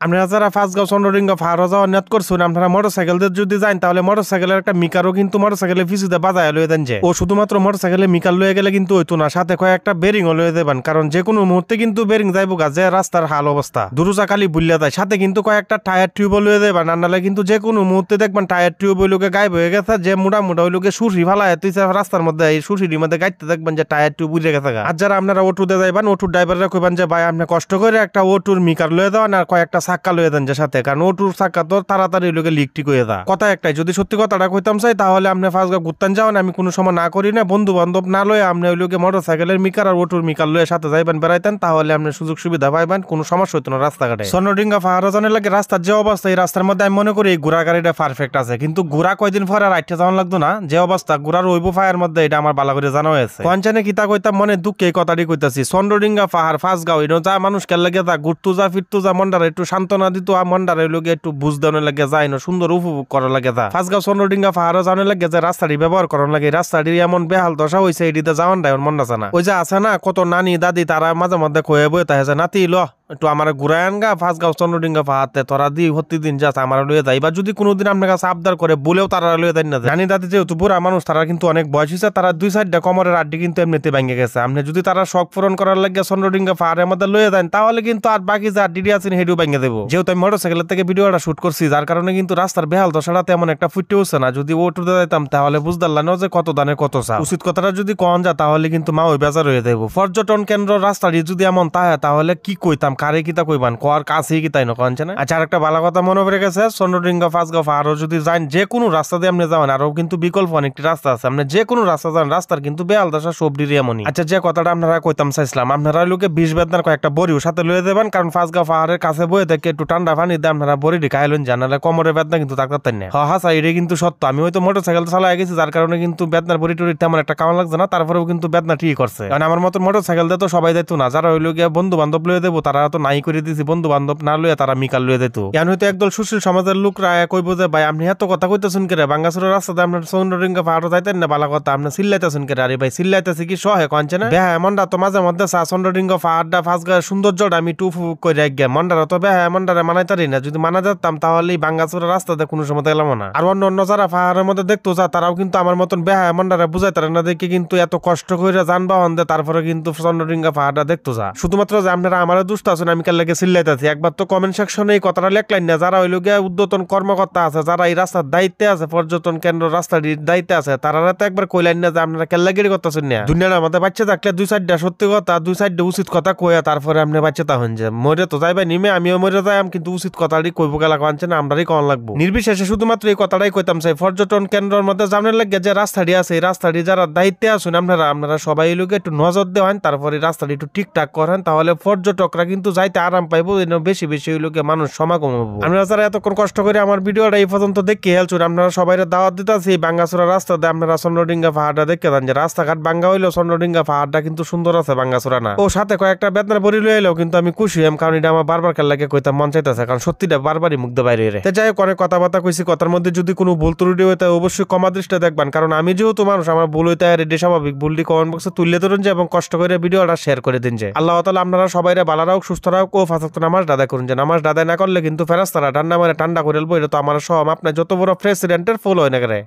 আপনারা যারা ফাঁসগাঁও চন্দ্রডিঙ্গা পাহাড়ে যাওয়ার নিয়ত করছেন আপনারা মোটরসাইকেল দিয়ে যদি যান তাহলে মোটরসাইকেলের একটা মিকারও কিন্তু মোটরসাইকেলের পিছুতে বাজায় লয়ে দেন যে ও শুধুমাত্র মোটরসাইকেলে মিকার লয়ে গেলে কিন্তু হইতো না, সাথে কয়েকটা বেরিংও লয়ে দেবেন, কারণ যে কোনো মুহূর্তে কিন্তু বেরিং যাইবো গা যে রাস্তার হাল অবস্থা দুরুজা খালি বুল্লা যায়। সাথে কিন্তু কয়েকটা টায়ার টিউবও লয়ে দেবেন, আর নাহলে কিন্তু যে কোনো মুহূর্তে দেখবেন টায়ার টিউব ওই লোকে গায়েব হয়ে গেছে, যে মোটা ওই লোকে সুরসি ফালায় তুই রাস্তার মধ্যে এই সুরসির মধ্যে গাইতে দেখবেন যে টায়ার টিউব উড়ে গেছে। আর যারা আপনারা অটোতে যাইবেন অটোর ড্রাইভাররা কইবেন যে ভাই আপনি কষ্ট করে একটা অটোর মিকার লয়ে দেন আর কয়েকটা চাক্কা লয়ে দেন যে সাথে, কারণ অটোর চাক্কা তো তাড়াতাড়ি লোকে লিকটি করে দা। কথা একটাই, যদি সত্যি কথাটা কইতাম চাই তাহলে আপনি ফাঁসগাঁও ঘুরতেন যাওয়ান, আমি কোনো সময় না করি না, বন্ধু বান্ধব না লয়ে আপনি ওই লোকে মোটরসাইকেলের মিকার আর অটোর মিকার লয়ে সাথে যাইবেন বেড়াইতেন, তাহলে আপনি সুযোগ সুবিধা পাইবেন, কোনো সমস্যা হইতো না রাস্তাঘাটে। চন্দ্রডিঙ্গা পাহাড়ে জানার লাগে রাস্তার যে অবস্থা, এই রাস্তার মধ্যে আমি মনে করি এই ঘোড়া গাড়িটা পারফেক্ট আছে, কিন্তু ঘোড়া কয়দিন পরে আর আইটা যাওয়ান লাগতো না, যে অবস্থা ঘোড়ার ওইব ফায়ার মধ্যে এটা আমার ভালো করে জানা হয়েছে। কনচানে কিতা কইতাম মনে দুঃখে কথাটি কইতাছি, চন্দ্রডিঙ্গা পাহাড় ফাঁসগাঁও এটা যা মানুষ কে লাগে তা ঘুরতু যা ফিরতু যা মন্ডারে একটু সান্ত্বনা দিত, আর মন্ডারে লোকে একটু বুঝ দেওয়ার লাগে যায় না, সুন্দর উপভোগ করার লাগে তা। ফাঁসগাঁও চন্দ্রডিঙ্গা পাহাড়ে যাওয়ার লাগে যে রাস্তাটি ব্যবহার করার লাগে, রাস্তাটি এমন বেহাল দশা হয়েছে এটিতে যাওয়ান দেয় মন আছে না। ওই যে আছে না কত নানি দাদি তারা মাঝে মধ্যে কয়ে বই তাই নাতি ল একটু আমার ঘুরাই আনগা ফাঁসগাঁও চন্দ্রডিঙ্গা পাহাড়তে, তোরা দি প্রতিদিন যাস আমার লয়ে যাই, বা যদি কোনোদিন আপনার কাছে আবদার করে বলেও তারা লয়ে দেন না। নানি দাদি যেহেতু বুড়া মানুষ তারা কিন্তু অনেক বয়স হয়েছে, তারা দুই সাইডটা কোমরের আড্ডি কিন্তু এমনিতে ভেঙে গেছে। আপনি যদি তারা শখ পূরণ করার লাগে চন্দ্রডিঙ্গা পাহাড়ের মধ্যে লয়ে দেন তাহলে কিন্তু আর বাকি যে আড্ডি আছেন হেডিও ভেঙে দেবো। যেহেতু আমি মোটরসাইকেলের থেকে ভিডিওটা শুট করছি যার কারণে কিন্তু রাস্তার বেহাল দশাটা তেমন একটা ফুটে উঠছে না, যদি ওটুতে যাইতাম তাহলে বুঝতে না যে কত দানের কত চা। উচিত কথাটা যদি কন যা তাহলে কিন্তু মা ওই বেজার হয়ে দেবো। পর্যটন কেন্দ্র রাস্তাটি যদি এমন তাহলে কি কইতাম কারে কিতা কইবান কর কাছেই কি তাই না কনছে না। আচ্ছা আরেকটা ভালো কথা মনে পড়ে গেছে, চন্দ্রডিঙ্গা ফাঁসগাঁও আরো যদি যান যে কোনো রাস্তা দিয়ে আপনি যাবেন আরো কিন্তু বিকল্প অনেকটি রাস্তা আছে, আপনি যে কোনো রাস্তা যান রাস্তার কিন্তু বেহাল দশা সবডির এমনই। আচ্ছা যে কথাটা আপনারা কইতাম চাইছিলাম, আপনারা লোকে 20 বেদনার কয়েকটা বড়িও সাথে লয়ে দেবেন, কারণ ফাঁসগাঁও পাহাড়ের কাছে বয়ে থেকে একটু ঠান্ডা পানি দিয়ে আপনারা বড়িটি খাইলেন জানালে কোমরের বেদনা কিন্তু থাকতে না। হাসা এটা কিন্তু সত্য, আমি হয়তো মোটরসাইকেল চালাই গেছি যার কারণে কিন্তু বেদনার বড়ি টড়ি তেমন একটা কামন লাগছে না, তারপরেও কিন্তু বেদনা ঠিক করছে। কারণ আমার মতো মোটরসাইকেল দিয়ে তো সবাই দিত না, যারা হইলো গিয়া বন্ধু বান্ধব লয়ে দেবো তারা তো নাই করে দিয়েছি, বন্ধু বান্ধব না লয়ে তারা মিকাল লয়ে দিত। এখন হয়তো একদল সুশীল সমাজের লোকরা কইব যে ভাই আপনি এত কথা কইতেছেন কেরে, বাঙ্গাসুরের রাস্তাতে আপনার চন্দ্রডিঙ্গা পাহাড়ে যাইতেন না ভালো কথা, আপনি চিল্লাইতেছেন কেরে। আরে ভাই চিল্লাইতেছি কি সহে কনছে না, বেহা এমনটা তো মাঝে মধ্যে চা চন্দ্রডিঙ্গা পাহাড়টা ফাঁসগাঁওয়ের সৌন্দর্যটা আমি টু করে রাখিয়া মন্ডারা তো বেহা এমনটারে মানাইতারি না, যদি মানা যেতাম তাহলে বাঙ্গাসুরের রাস্তাতে কোনো সময় গেলাম না। আর অন্য যারা পাহাড়ের মধ্যে দেখতো যা তারাও কিন্তু আমার মতন বেহা এমনটারে বুঝাইতারে না দেখে কিন্তু এত কষ্ট করে যানবাহন দেয় তারপরে কিন্তু চন্দ্রডিঙ্গা পাহাড়টা দেখতো যা। শুধুমাত্র যে আপনারা আমার দুষ্ট আছেন আমি কাল লাগে চিল্লাইতেছি, একবার তো কমেন্ট সেকশনে এই কথাটা লেখলেন না, যারা হইল গিয়া উদ্যতন কর্মকর্তা আছে, যারা এই রাস্তার দায়িত্বে আছে, পর্যটন কেন্দ্র রাস্তাটির দায়িত্বে আছে, তারা তো একবার কইলেন না যে আপনারা কেল্লাগিরি করতেছেন না। দুনিয়ার আমাদের বাচ্চা থাকলে দুই সাইডটা সত্যি কথা দুই সাইডটা উচিত কথা কইয়া তারপরে আপনি বাচ্চা তখন যে মরে তো যাইবে নিমে আমিও মরে যাইম, কিন্তু উচিত কথাটি কইব গেলা কানছে না আমরাই কন লাগবো। নির্বিশেষে শুধুমাত্র এই কথাটাই কইতাম চাই, পর্যটন কেন্দ্রের মধ্যে জানার লাগে যে রাস্তাটি আছে এই রাস্তাটি যারা দায়িত্বে আছেন আপনারা সবাই লোকে একটু নজর দেওয়ান, তারপরে রাস্তাটি একটু ঠিকঠাক করেন, তাহলে পর্যটকরা কিন্তু যাইতে আরাম পাইবো, বেশি বেশি ওই লোকে মানুষ সমাগম হবো। আপনারা যারা এতক্ষণ কষ্ট করে আমার ভিডিওটা এই পর্যন্ত দেখে হেলছুন, আপনারা সবাই দাওয়াত দিতেছি বাঙ্গাসুরা রাস্তাতে আপনারা চন্দ্রডিঙ্গা পাহাড়টা দেখে দেন, যে রাস্তাঘাট বাঙ্গা হইলেও চন্দ্রডিঙ্গা পাহাড়টা কিন্তু সুন্দর আছে বাঙ্গাসুরা না। ও সাথে কয়েকটা বেদনার বড়ি লয়ে এলেও কিন্তু আমি খুশি হইম, কারণ এটা আমার বারবার খেল লাগে কইতাম মন চাইতেছে, কারণ সত্যিটা বারবারই মুগ্ধ বাইরে রে। যাই হোক অনেক কথাবার্তা কইছি, কথার মধ্যে যদি কোনো ভুল ত্রুটি হইতে অবশ্যই ক্ষমা দৃষ্টি দেখবেন, কারণ আমি যেহেতু মানুষ আমার ভুল হইতে রেডি স্বাভাবিক, ভুলটি কমেন্ট বক্সে তুলে ধরুন যে এবং কষ্ট করে ভিডিওটা শেয়ার করে দিন যে। আল্লাহ তাআলা আপনারা সবাই ভালো রাখুক সুস্থ রাখুক ও ফাঁসা নামাজ দাদা করুন, যে নামাজ দাদা না করলে কিন্তু ফেরেশতারা ঠান্ডা করে এলবো, এটা তো আমার সব আপনার যত বড় প্রেসিডেন্টের ফলো হয় না করে।